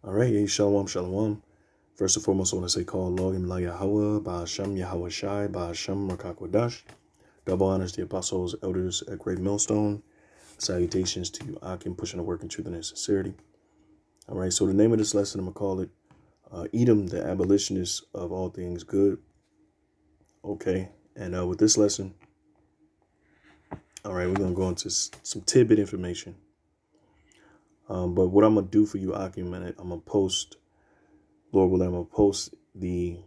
All right, hey, shalom, shalom. First and foremost, I want to say call Logim La Yahweh, Ba'ashem Yahweh Shai, Ba'ashem Rakakwadash. Double honors to the apostles, elders at Great Millstone. Salutations to you, Akim, pushing the work in truth and sincerity. All right, so the name of this lesson, I'm going to call it Edom the Abolitionist of All Things Good. Okay, and with this lesson, all right, we're going to go into some tidbit information. But what I'm going to do for you, Akim, I'm going to post, Lord willing, I'm going to post the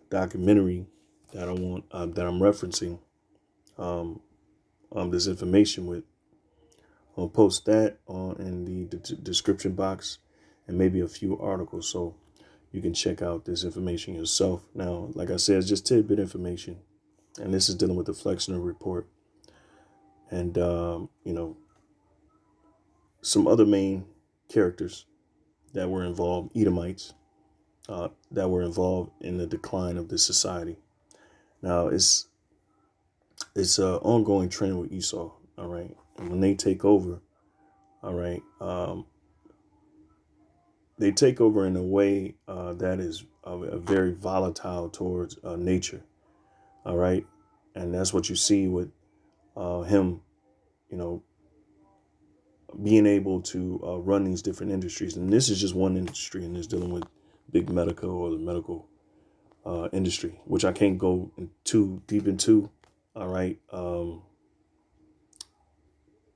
documentary that I want, that I'm referencing this information with. I'll post that in the description box and maybe a few articles so you can check out this information yourself. Now, like I said, it's just tidbit information, and this is dealing with the Flexner report and, some other main characters that were involved, Edomites, that were involved in the decline of this society. Now, it's an ongoing trend with Esau, all right? And when they take over, all right, they take over in a way that is very volatile towards nature, all right? And that's what you see with him, being able to run these different industries. And this is just one industry, and it's dealing with big medical or the medical industry, which I can't go too deep into, all right?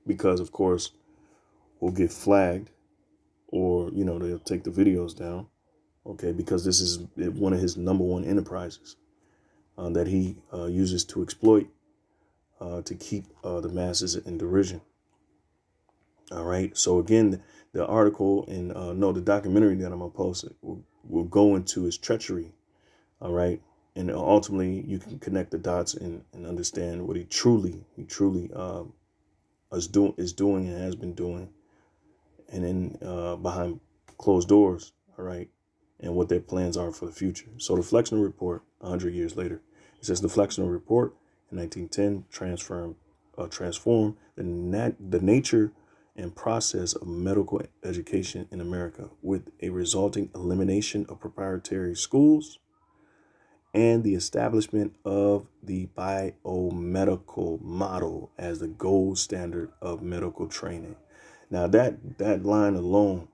Because, of course, we'll get flagged or, they'll take the videos down, okay? Because this is one of his number one enterprises that he uses to exploit to keep the masses in derision. All right. So again, the article and the documentary that I'm gonna post will go into his treachery. All right. And ultimately you can connect the dots and understand what he truly is doing and has been doing. And then behind closed doors. All right. And what their plans are for the future. So the Flexner report 100 years later, it says the Flexner report in 1910 transformed the nature and process of medical education in America, with a resulting elimination of proprietary schools and the establishment of the biomedical model as the gold standard of medical training. Now that line alone,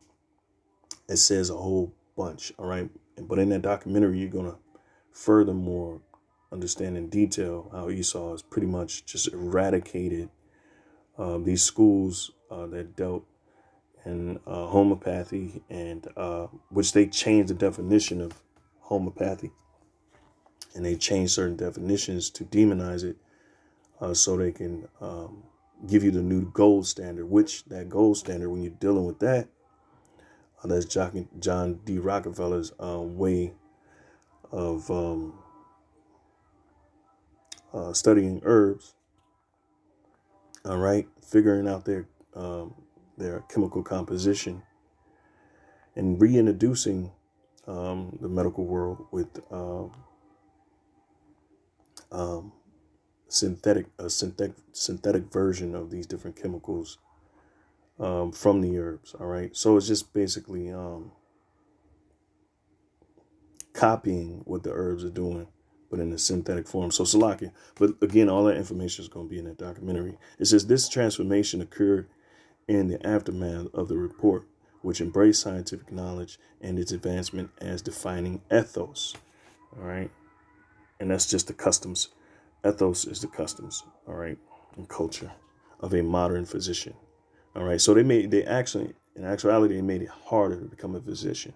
it says a whole bunch, all right? But in that documentary, you're going to furthermore understand in detail how Esau has pretty much just eradicated these schools that dealt in homeopathy, and which they changed the definition of homeopathy, and they changed certain definitions to demonize it so they can give you the new gold standard, which that gold standard, when you're dealing with that, that's John D. Rockefeller's way of studying herbs. All right, figuring out their chemical composition and reintroducing the medical world with synthetic version of these different chemicals from the herbs. All right, so it's just basically copying what the herbs are doing, but in a synthetic form. So Salakia. But again, all that information is going to be in that documentary. It says this transformation occurred in the aftermath of the report, which embraced scientific knowledge and its advancement as defining ethos. All right. And that's just the customs. Ethos is the customs. All right. And culture of a modern physician. All right. So in actuality, they made it harder to become a physician.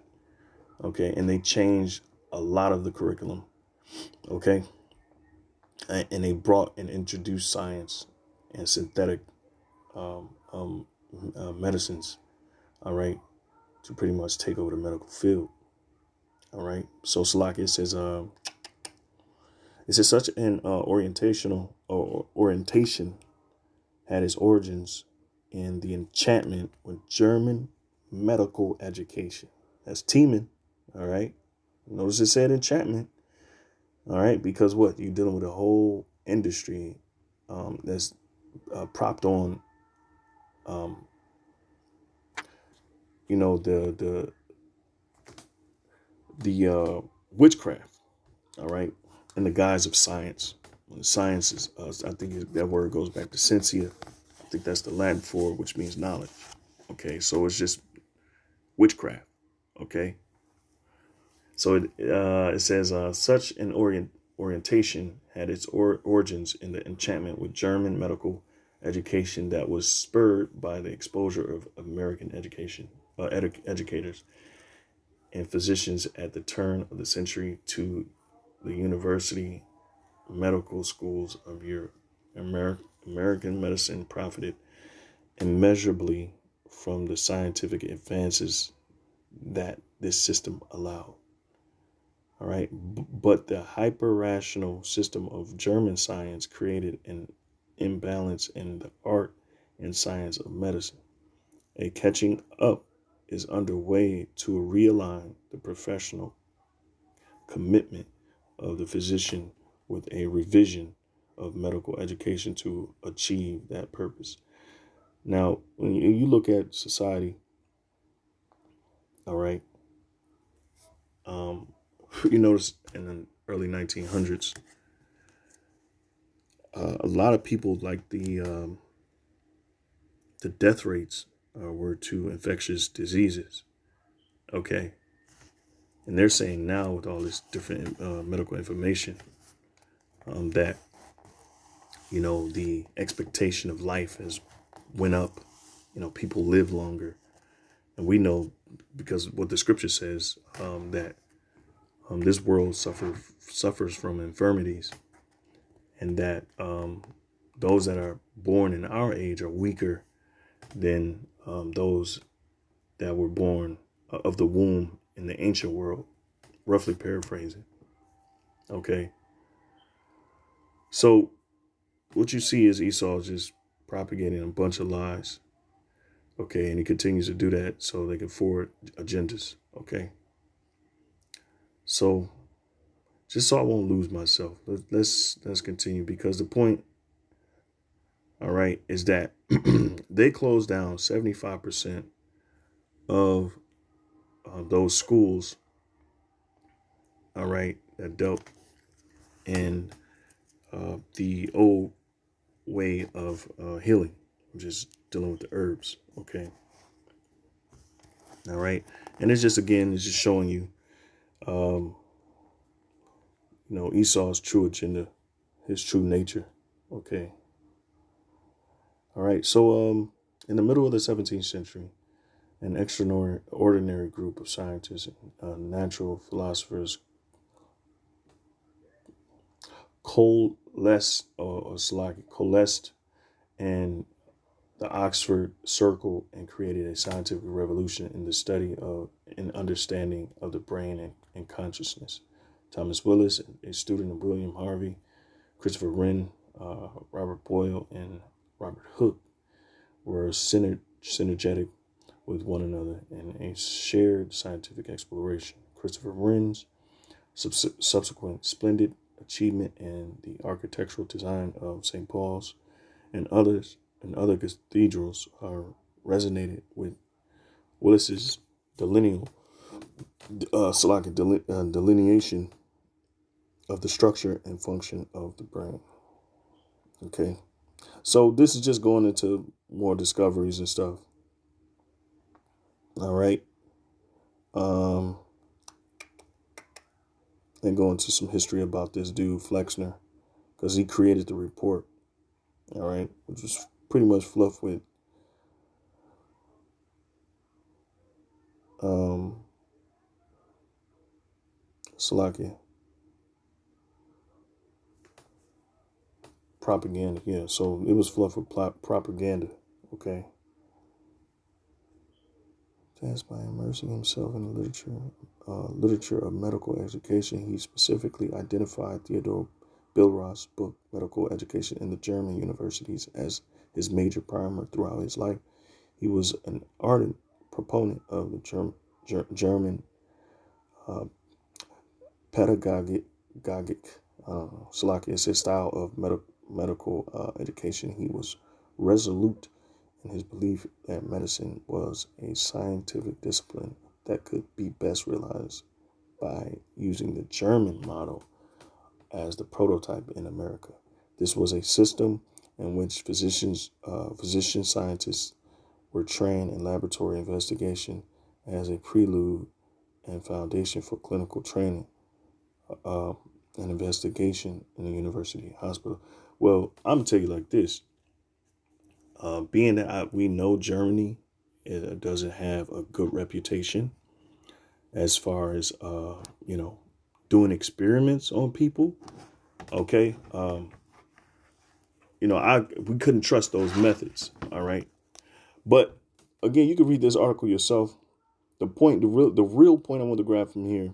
Okay. And they changed a lot of the curriculum. Okay. And they brought and introduced science and synthetic medicines, all right, to pretty much take over the medical field. All right. So Salaki, it says such an orientation had its origins in the enchantment with German medical education. That's teaming. All right. Notice it said enchantment. All right. Because what? You're dealing with a whole industry that's propped on the the witchcraft, all right, in the guise of science. Science is, I think that word goes back to sensia. I think that's the Latin for it, which means knowledge. Okay, so it's just witchcraft. Okay, so it says such an orientation had its origins in the enchantment with German medical education that was spurred by the exposure of American educators and physicians at the turn of the century to the university medical schools of Europe. American medicine profited immeasurably from the scientific advances that this system allowed. All right. But the hyper rational system of German science created an imbalance in the art and science of medicine. A catching up is underway to realign the professional commitment of the physician with a revision of medical education to achieve that purpose. Now, when you look at society, all right, you notice in the early 1900s, a lot of people like the death rates were to infectious diseases. Okay, and they're saying now with all this different medical information that the expectation of life has went up. People live longer, and we know because what the scripture says that this world suffers from infirmities, and that those that are born in our age are weaker than those that were born of the womb in the ancient world, roughly paraphrasing. Okay. So what you see is Esau just propagating a bunch of lies. Okay. And he continues to do that so they can forward agendas. Okay. So just so I won't lose myself, let's continue, because the point, all right, is that they closed down 75% of those schools, all right, that dealt in the old way of healing, which is dealing with the herbs. Okay. All right. And it's just showing you, Esau's true agenda, his true nature. Okay. All right. So, in the middle of the 17th century, an extraordinary group of scientists and natural philosophers coalesced in the Oxford Circle and created a scientific revolution in the study of and understanding of the brain and consciousness. Thomas Willis, a student of William Harvey, Christopher Wren, Robert Boyle, and Robert Hooke were synergetic with one another in a shared scientific exploration. Christopher Wren's subsequent splendid achievement in the architectural design of St. Paul's and other cathedrals resonated with Willis's delineation of the structure and function of the brain. Okay, so this is just going into more discoveries and stuff. All right, and go into some history about this dude Flexner, because he created the report. All right, which was pretty much fluff with Slovakia propaganda. Yeah, so it was fluff with propaganda. Okay. Just by immersing himself in the literature of medical education, he specifically identified Theodore Billroth's book, Medical Education in the German Universities, as his major primer throughout his life. He was an ardent proponent of the German pedagogic, Slovakia's style of medical education. He was resolute in his belief that medicine was a scientific discipline that could be best realized by using the German model as the prototype in America. This was a system in which physician scientists were trained in laboratory investigation as a prelude and foundation for clinical training and investigation in a university hospital. Well, I'm gonna tell you like this. Being that we know Germany doesn't have a good reputation as far as doing experiments on people. Okay, we couldn't trust those methods. All right, but again, you can read this article yourself. The real point I want to grab from here,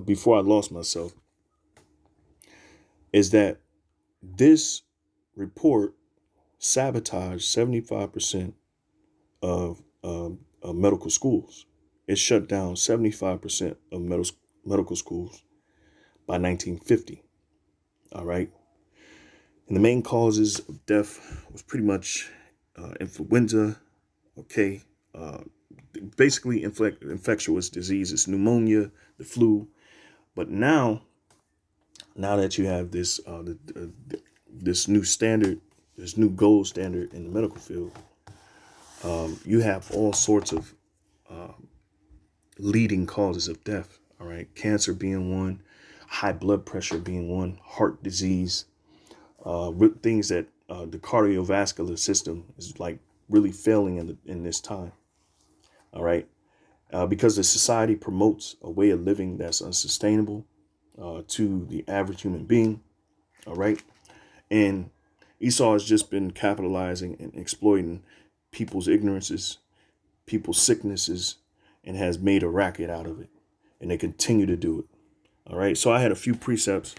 before I lost myself, is that this report sabotaged 75% of medical schools. It shut down 75% of medical schools by 1950. All right. And the main causes of death was pretty much influenza. Okay. Basically infectious diseases, pneumonia, the flu. But now that you have this this new standard, this new gold standard in the medical field, you have all sorts of leading causes of death. All right, cancer being one, high blood pressure being one, heart disease, things that the cardiovascular system is like really failing in this time. All right, because the society promotes a way of living that's unsustainable to the average human being. All right, and Esau has just been capitalizing and exploiting people's ignorances, people's sicknesses, and has made a racket out of it. And they continue to do it. All right. So I had a few precepts.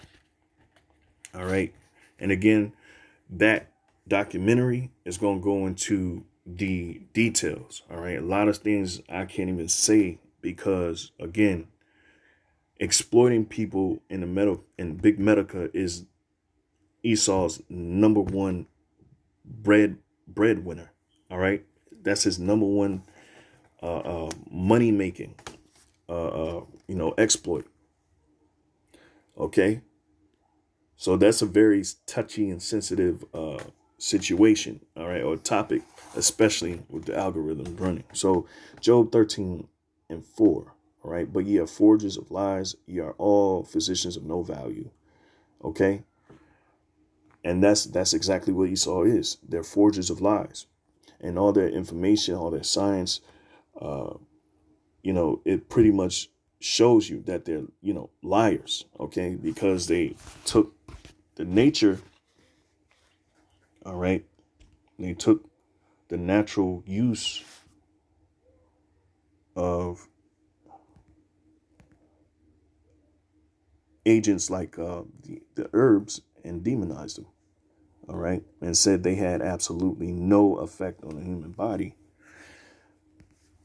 All right. And again, that documentary is going to go into the details. All right. A lot of things I can't even say because, again, exploiting people in big medica is Esau's number one breadwinner. All right. That's his number one money making, exploit. OK, so that's a very touchy and sensitive situation. All right. Or topic, especially with the algorithm running. So Job 13:4. All right. But ye are forgers of lies. Ye are all physicians of no value. OK. And that's exactly what Esau is. They're forgers of lies, and all their information, all their science, it pretty much shows you that they're, liars. OK, because they took the nature. All right. They took the natural use of agents like the herbs and demonized them. All right. And said they had absolutely no effect on the human body.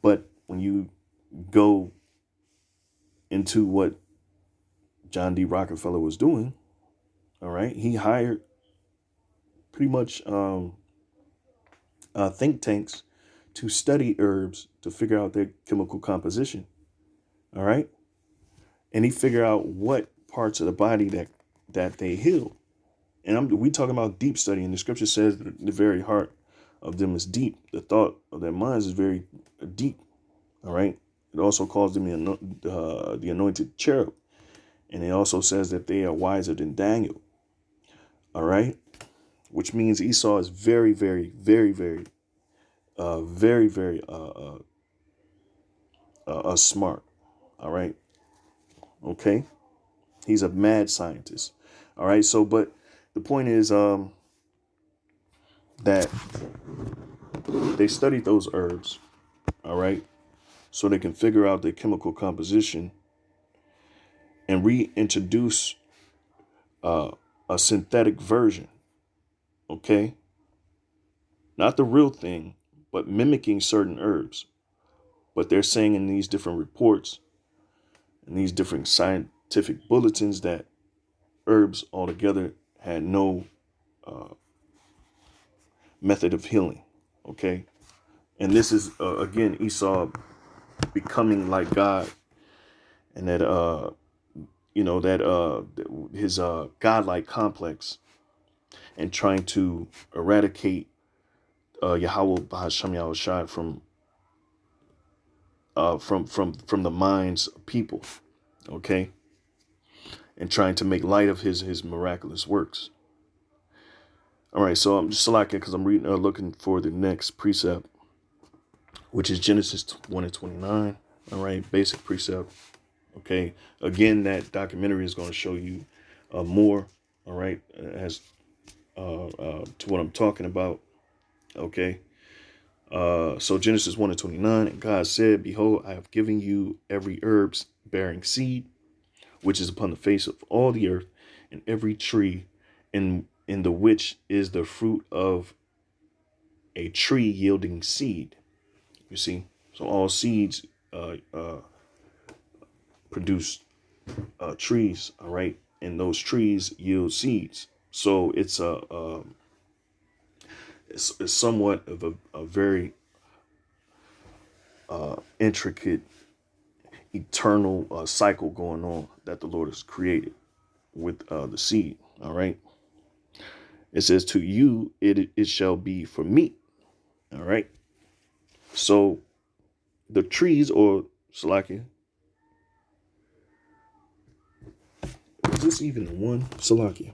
But when you go into what John D. Rockefeller was doing, all right, he hired pretty much think tanks to study herbs to figure out their chemical composition. All right. And he figured out what parts of the body that they heal. And we talking about deep study, and the scripture says that the very heart of them is deep. The thought of their minds is very deep. All right. It also calls them the anointed cherub. And it also says that they are wiser than Daniel. All right. Which means Esau is very, very, very, very, very, very smart. All right. OK. He's a mad scientist. All right. So but the point is that they studied those herbs. All right. So they can figure out their chemical composition and reintroduce a synthetic version. OK, not the real thing, but mimicking certain herbs. But they're saying in these different reports and these different scientific bulletins that herbs altogether had no method of healing. OK, and this is, again, Esau becoming like God and that his godlike complex, and trying to eradicate Yahweh Bahasham Yahushai from the minds of people, okay, and trying to make light of his miraculous works. All right, so I'm just selecting because I'm reading, looking for the next precept, which is Genesis 1:29. All right, basic precept. Okay, again, that documentary is going to show you more. All right, as to what I'm talking about. Okay, so Genesis 1:29, and God said, "Behold, I have given you every herbs bearing seed, which is upon the face of all the earth, and every tree in the which is the fruit of a tree yielding seed." You see, so all seeds produce trees. All right, and those trees yield seeds. So it's somewhat of a very intricate, eternal cycle going on that the Lord has created with the seed. All right. It says, "To you it shall be for meat." All right. So the trees, or Salakia, is this even the one? Salakia.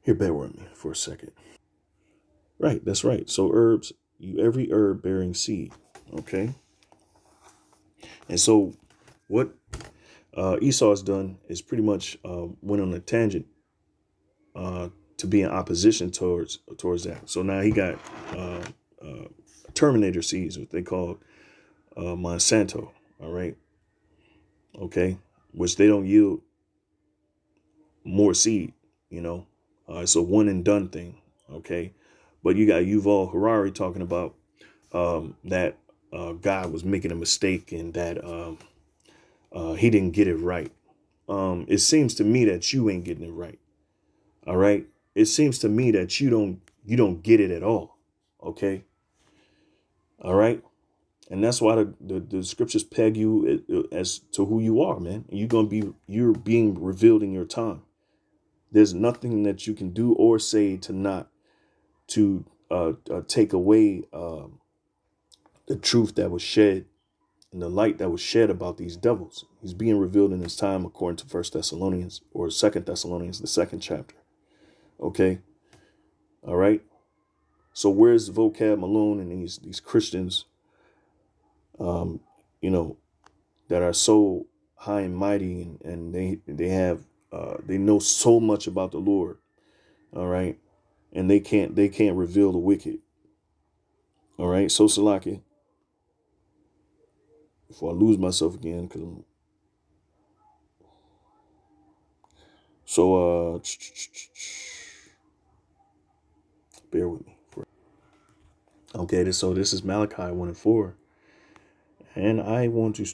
Here, bear with me for a second. Right, that's right. So herbs, every herb bearing seed. Okay. And so what Esau has done is pretty much went on a tangent to be in opposition towards that. So now he got Terminator seeds, what they call Monsanto. All right. Okay. Which they don't yield more seed, you know. It's a one and done thing. Okay. But you got Yuval Harari talking about that God was making a mistake, and that he didn't get it right. It seems to me that you ain't getting it right. All right. It seems to me that you don't get it at all. Okay. All right. And that's why the scriptures peg you as to who you are, man. You're being revealed in your time. There's nothing that you can do or say to take away the truth that was shed, and the light that was shed about these devils. He's being revealed in his time, according to 1 Thessalonians or 2 Thessalonians, the 2nd chapter. Okay. All right. So where's Vocab Malone and these Christians, you know, that are so high and mighty, and they know so much about the Lord. All right. And they can't reveal the wicked. All right. So Salaki, before I lose myself again, because bear with me. Okay, so this is Malachi 1:4. And I want to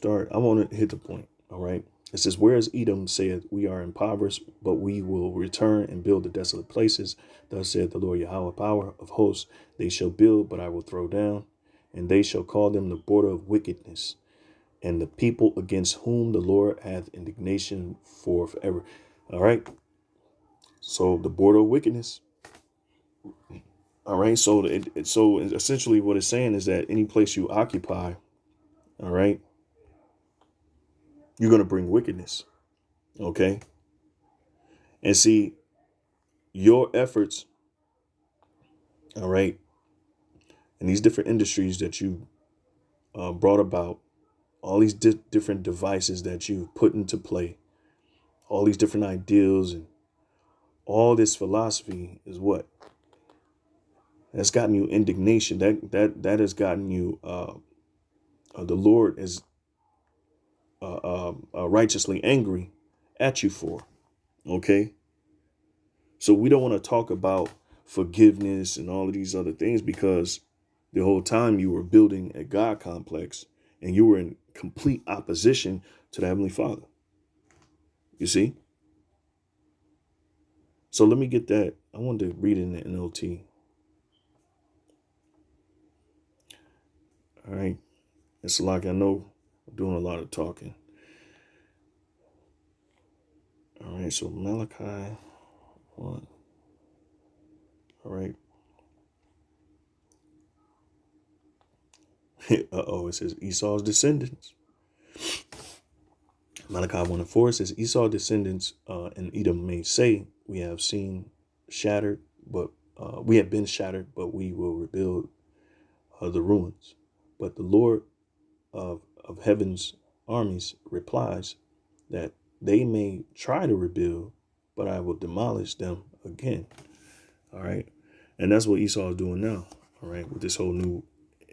hit the point. All right. It says, "Whereas Edom saith, we are impoverished, but we will return and build the desolate places. Thus saith the Lord Yahweh, power of hosts. They shall build, but I will throw down. And they shall call them the border of wickedness, and the people against whom the Lord hath indignation for forever." All right. So the border of wickedness. All right. So so essentially what it's saying is that any place you occupy, all right, you're going to bring wickedness. Okay. And see, your efforts, all right, and these different industries that you brought about, all these different devices that you've put into play, all these different ideals, and all this philosophy is what that's gotten you indignation. That has gotten you. The Lord is righteously angry at you for. Okay. So we don't want to talk about forgiveness and all of these other things, because the whole time you were building a God complex and you were in complete opposition to the Heavenly Father. You see? So let me get that. I wanted to read it in the NLT. All right. It's like I know I'm doing a lot of talking. All right, so Malachi 1. All right. It says Esau's descendants. Malachi 1 and 4 says Esau's descendants and Edom may say, we have been shattered, but we will rebuild the ruins. But the Lord of heaven's armies replies that they may try to rebuild, but I will demolish them again. All right. And that's what Esau is doing now. All right. With this whole new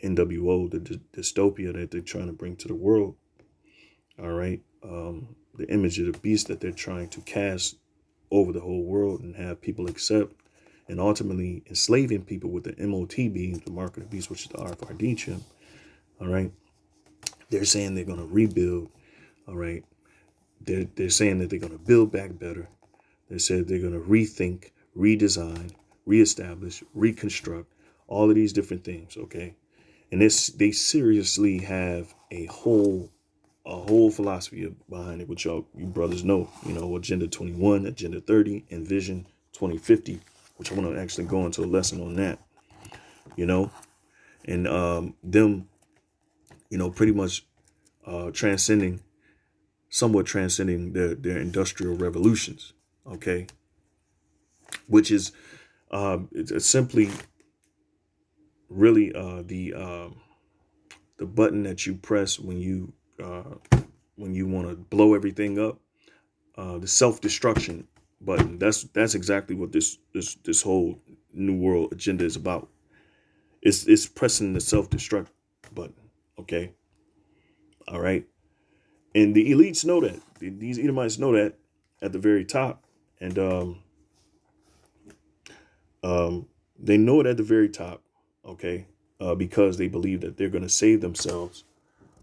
NWO, the dystopia that they're trying to bring to the world. All right. The image of the beast that they're trying to cast over the whole world and have people accept, and ultimately enslaving people with the MOTB, the mark of the beast, which is the RFID chip. All right. They're saying they're going to rebuild. All right. They're saying that they're going to build back better. They said they're going to rethink, redesign, reestablish, reconstruct, all of these different things. OK, and they seriously have a whole philosophy behind it, which you brothers know, Agenda 21, Agenda 30, and Vision 2050, which I want to actually go into a lesson on that, and them, pretty much somewhat transcending their industrial revolutions. OK, which is it's simply really the button that you press when you want to blow everything up, the self-destruction button. That's exactly what this whole new world agenda is about. It's pressing the self-destruct button. Okay. All right. And the elites know that. These Edomites know that at the very top. And they know it at the very top. Okay. Because they believe that they're going to save themselves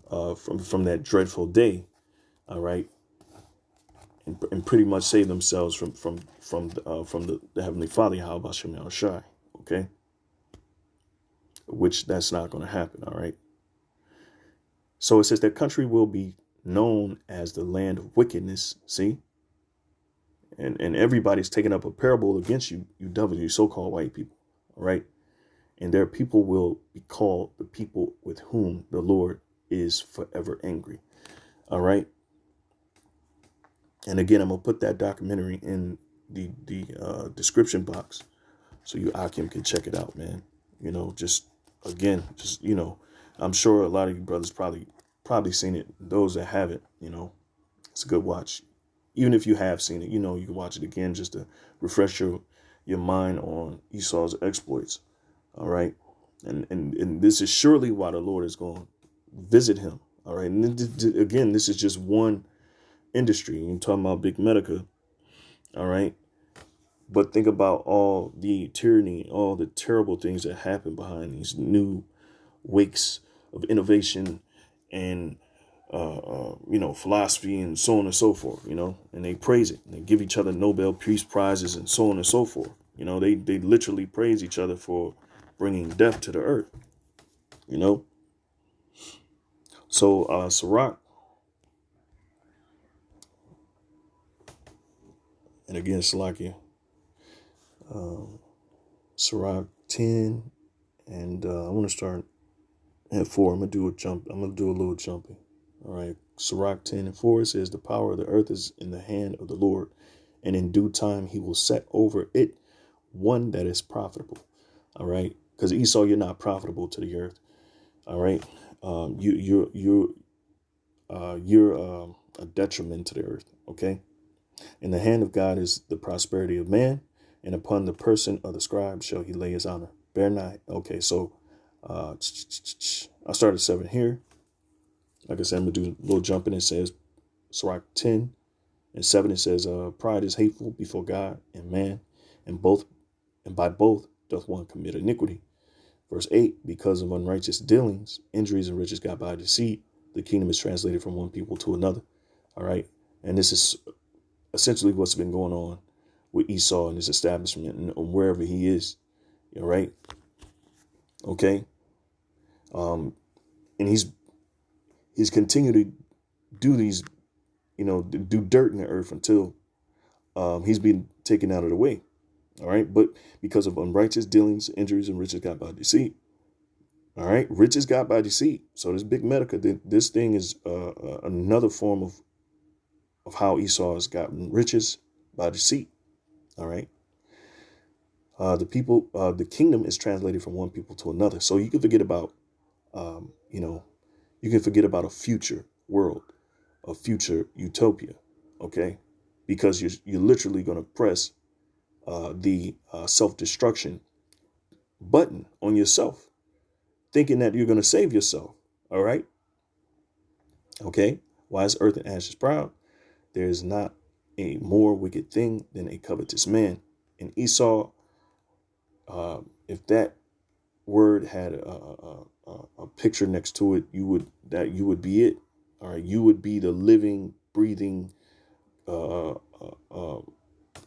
from that dreadful day. All right. And pretty much save themselves from the Heavenly Father, Yahweh Shem Yahushai. Okay. Which that's not going to happen. All right. So it says that country will be known as the land of wickedness. See? And everybody's taking up a parable against you so-called white people. All right. And their people will be called the people with whom the Lord is forever angry. All right. And again, I'm going to put that documentary in the description box so you Akim can check it out, man. I'm sure a lot of you brothers probably seen it. Those that haven't, it's a good watch. Even if you have seen it, you can watch it again just to refresh your mind on Esau's exploits. All right. And this is surely why the Lord is going to visit him. All right. And again, this is just one industry. You're talking about big medica. All right. But think about all the tyranny, all the terrible things that happen behind these new wakes of innovation and, philosophy and so on and so forth, and they praise it. And they give each other Nobel Peace Prizes and so on and so forth. They literally praise each other for bringing death to the earth, So, Sirach, and again, Salakia, Sirach 10, and I want to start at 4. I'm going to do a little jumping. All right. Sirach 10 and 4 says, the power of the earth is in the hand of the Lord, and in due time he will set over it one that is profitable. All right. Because Esau, you're not profitable to the earth. All right. You're a detriment to the earth. OK. In the hand of God is the prosperity of man, and upon the person of the scribe shall he lay his honor. Bear not. OK, so I started 7 here. Like I said, I'm going to do a little jumping. It says, Sirach 10 and 7, it says, pride is hateful before God and man, and by both doth one commit iniquity. Verse 8, because of unrighteous dealings, injuries and riches got by deceit, the kingdom is translated from one people to another. All right. And this is essentially what's been going on with Esau and his establishment and wherever he is. All right. OK. And he's continued to do these, do dirt in the earth until he's been taken out of the way. All right. But because of unrighteous dealings, injuries, and riches got by deceit. All right. Riches got by deceit. So this big medica, this thing is another form of how Esau has gotten riches by deceit. All right. The kingdom is translated from one people to another. So you can forget about, you can forget about a future world, a future utopia. Okay. Because you're literally going to press the self-destruction button on yourself, thinking that you're going to save yourself. All right. Okay. Why is earth and ashes proud? There is not a more wicked thing than a covetous man. And Esau, if that word had a picture next to it, you would be it. All right. You would be the living, breathing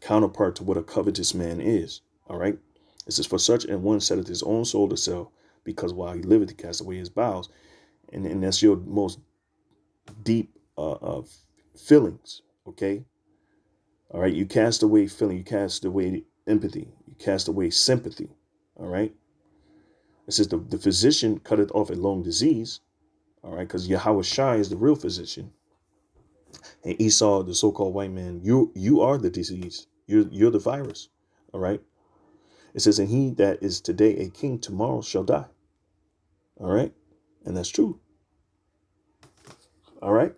counterpart to what a covetous man is. All right. It says, for such an one setteth his own soul to sell, because while he liveth, he cast away his bowels. And that's your most deep feelings. Okay. All right. You cast away feeling. You cast away empathy. You cast away sympathy. All right. It says the physician cutteth off a long disease. All right. Because Yahweh Shai is the real physician. And Esau, the so-called white man, you are the disease. You're the virus. All right. It says, and he that is today a king tomorrow shall die. All right. And that's true. All right.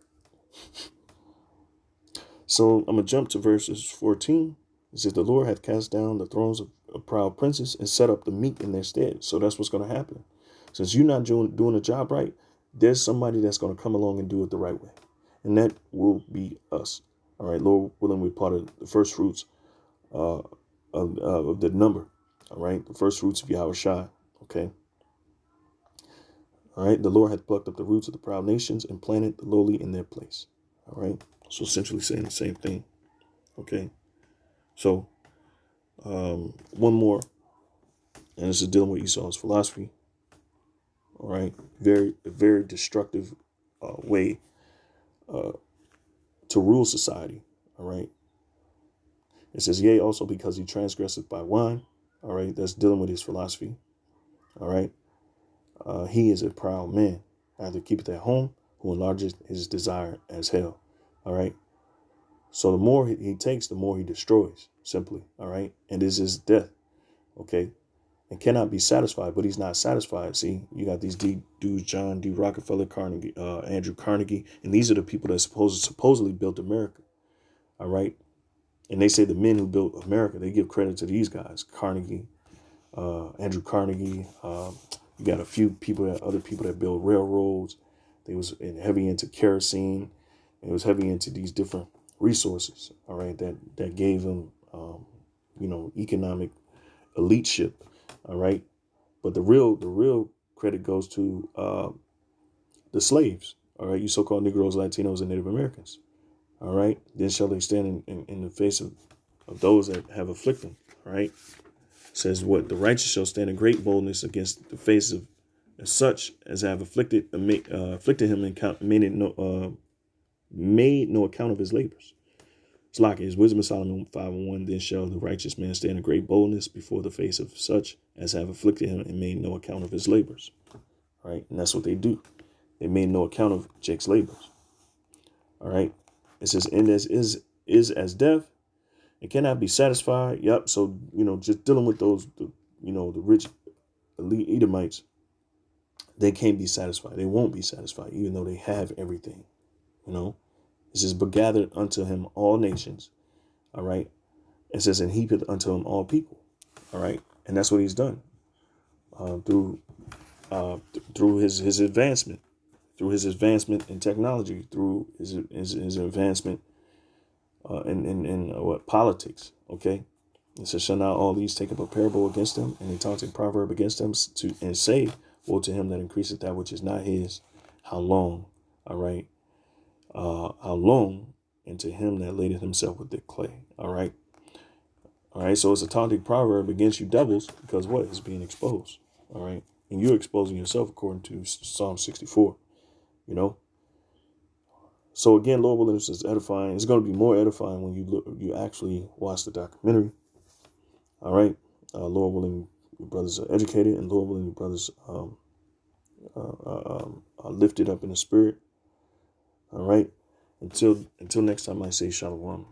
So I'm going to jump to verses 14. It says, the Lord hath cast down the thrones of proud princes and set up the meek in their stead. So that's what's going to happen. Since you're not doing the job right, there's somebody that's going to come along and do it the right way. And that will be us. All right. Lord willing, we're part of the first fruits of the number. All right. The first fruits of Yahweh Shai. Okay. All right. The Lord hath plucked up the roots of the proud nations and planted the lowly in their place. All right. So essentially saying the same thing. Okay. So one more. And this is dealing with Esau's philosophy. All right. Very destructive way to rule society. All right. It says, yea, also because he transgresseth by wine. All right. That's dealing with his philosophy. All right. He is a proud man. Either keepeth at home, who enlargeth his desire as hell. All right. So the more he takes, the more he destroys, simply. All right. And this is death. Okay. And cannot be satisfied, but he's not satisfied. See, you got these dudes, John D. Rockefeller, Carnegie, Andrew Carnegie, and these are the people that supposedly built America. All right. And they say the men who built America, they give credit to these guys, Carnegie, Andrew Carnegie. You got a few people, other people that built railroads. They was heavy into kerosene. It was heavy into these different resources. All right. That gave them, economic eliteship. All right. But the real credit goes to the slaves. All right. You so-called Negroes, Latinos, and Native Americans. All right. Then shall they stand in the face of those that have afflicted. All right. It says what? The righteous shall stand in great boldness against the face of such as have afflicted him and made no account of his labors. It's like his wisdom of Solomon 5:1. Then shall the righteous man stand in great boldness before the face of such as have afflicted him and made no account of his labors. All right. And that's what they do. They made no account of Jake's labors. All right. It says, and as is as death, it cannot be satisfied. Yep. So, just dealing with those, the rich elite Edomites, they can't be satisfied. They won't be satisfied, even though they have everything. It says, but gathered unto him all nations. All right. It says, and heapeth unto him all people. All right. And that's what he's done through his advancement, in technology, through his advancement in politics. Okay. It says, shall not all these take up a parable against them, and they talk a proverb against them and say, woe to him that increaseth that which is not his. How long? All right. How long? And to him that ladeth himself with the clay. All right. All right. So it's a taunting proverb against you devils, because what is being exposed? All right. And you're exposing yourself according to Psalm 64. So again, Lord willing, this is edifying. It's going to be more edifying when you actually watch the documentary. All right. Lord willing, your brothers are educated, and Lord willing, your brothers are lifted up in the spirit. All right. Until next time, I say shalom.